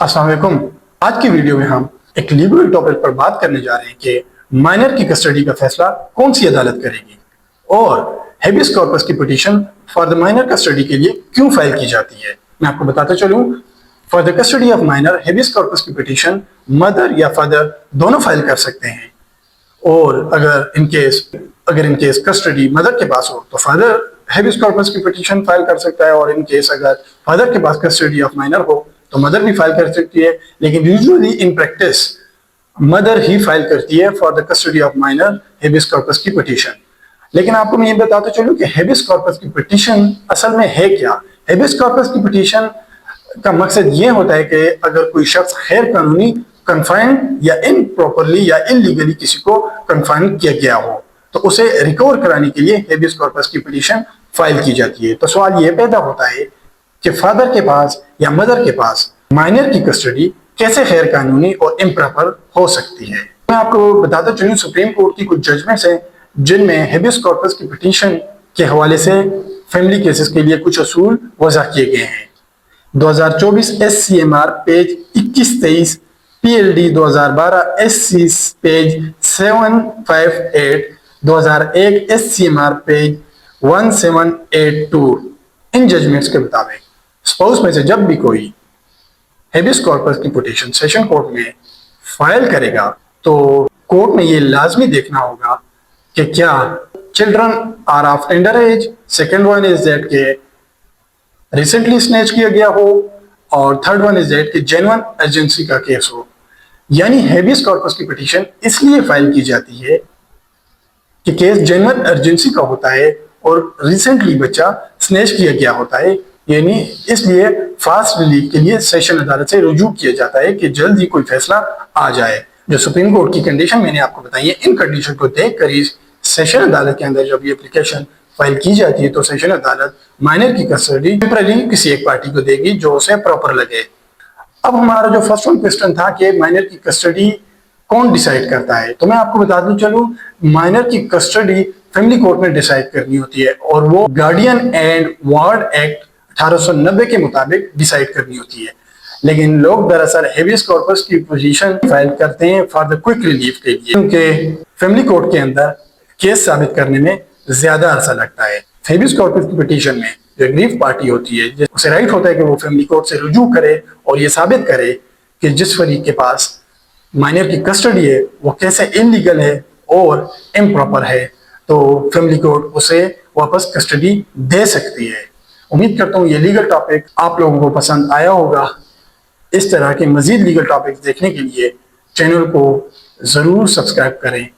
अस्सलाम वालेकुम। आज की वीडियो में हम एक लीगल टॉपिक पर बात करने जा रहे हैं कि माइनर की कस्टडी का फैसला कौन सी अदालत करेगी और हेबियस कॉर्पस की petition for the minor custody के लिए क्यों फाइल की जाती है। मैं आपको बताता चलूं, for the custody of minor habeas corpus की पिटीशन मदर या फादर दोनों फाइल कर सकते हैं, और अगर इन केस कस्टडी मदर के पास हो तो फादर हेबियस कॉर्पस की पिटीशन फाइल कर सकता है, और इन केस अगर फादर के पास कस्टडी ऑफ माइनर हो तो मदर भी फाइल कर सकती है। लेकिन usually in practice mother he file करती है for the custody of minor habeas corpus की पिटीशन। लेकिन आपको मैं ये बताते चलूं कि हेबियस कॉर्पस की पिटीशन असल में है क्या। हेबियस कॉर्पस की पिटीशन का मकसद ये होता है कि अगर कोई शख्स गैर कानूनी कन्फाइंड या इम्प्रॉपरली या इलीगली किसी को कन्फाइन किया गया हो तो उसे रिकवर कराने के लिए हेबियस कॉर्पस की पिटीशन फाइल की जाती है। तो सवाल ये पैदा होता है कि फादर के पास या मदर के पास माइनर की कस्टडी कैसे गैर कानूनी और इम्प्रॉपर हो सकती है। मैं आपको बताता चलूं, सुप्रीम कोर्ट की कुछ जजमेंट्स हैं जिनमें हेबियस कॉर्पस की पिटीशन के हवाले से फैमिली केसेस के लिए कुछ असूल वज़ा किए गए हैं। 2024 SCMR page 2123, PLD 2012 SC page 758, 2001 SCMR page 1782। इन जजमेंट्स के मुताबिक स्पाउस में से जब भी कोई हेबियस कॉर्पस की पिटीशन सेशन कोर्ट में फाइल करेगा तो कोर्ट में ये लाजमी देखना होगा कि क्या children are of tender age, second one is that के रिसेंटली स्नैच किया गया हो, और थर्ड वन इज दैट कि जेन्युइन अर्जेंसी का केस हो। यानी हेबियस कॉर्पस की पिटीशन इसलिए फाइल की जाती है कि केस जेन्युइन अर्जेंसी का होता है और रिसेंटली बच्चा स्नैच किया गया होता है, यानी इसलिए फास्ट रिलीफ के लिए सेशन अदालत से रुजू किया जाता है कि जल्द ही कोई फैसला आ जाए। जो सुप्रीम कोर्ट की कंडीशन मैंने आपको बताई है, इन कंडीशन को देखकर ही सेशन अदालत के अंदर जब ये एप्लीकेशन फाइल की जाती है तो सेशन अदालत माइनर की कस्टडी टेम्पररी किसी एक पार्टी को देगी जो उसे प्रॉपर लगे। अब हमारा जो फर्स्ट वन क्वेश्चन था कि माइनर की कस्टडी कौन डिसाइड करता है, तो मैं आपको बता दूं चलूं, माइनर की कस्टडी फैमिली कोर्ट में डिसाइड करनी होती है और वो गार्डियन एंड वार्ड एक्ट 1890 के मुताबिक डिसाइड करनी होती है। लेकिन लोग दरअसल हेबियस कॉर्पस की पोजीशन फाइल करते हैं फॉर द क्विक रिलीफ के लिए, क्योंकि फैमिली कोर्ट के अंदर केस साबित करने में ज्यादा अरसा लगता है। हेबियस कॉर्पस की पिटीशन में जो एग्रीव पार्टी होती है उसे राइट होता है कि वो फैमिली कोर्ट से रुजू करे और ये साबित करे कि जिस फरीक के पास माइनर की कस्टडी है वो कैसे इलीगल है और इम्प्रॉपर है, तो फैमिली कोर्ट उसे वापस कस्टडी दे सकती है। उम्मीद करता हूँ ये लीगल टॉपिक आप लोगों को पसंद आया होगा। इस तरह के मजीद लीगल टॉपिक्स देखने के लिए चैनल को ज़रूर सब्सक्राइब करें।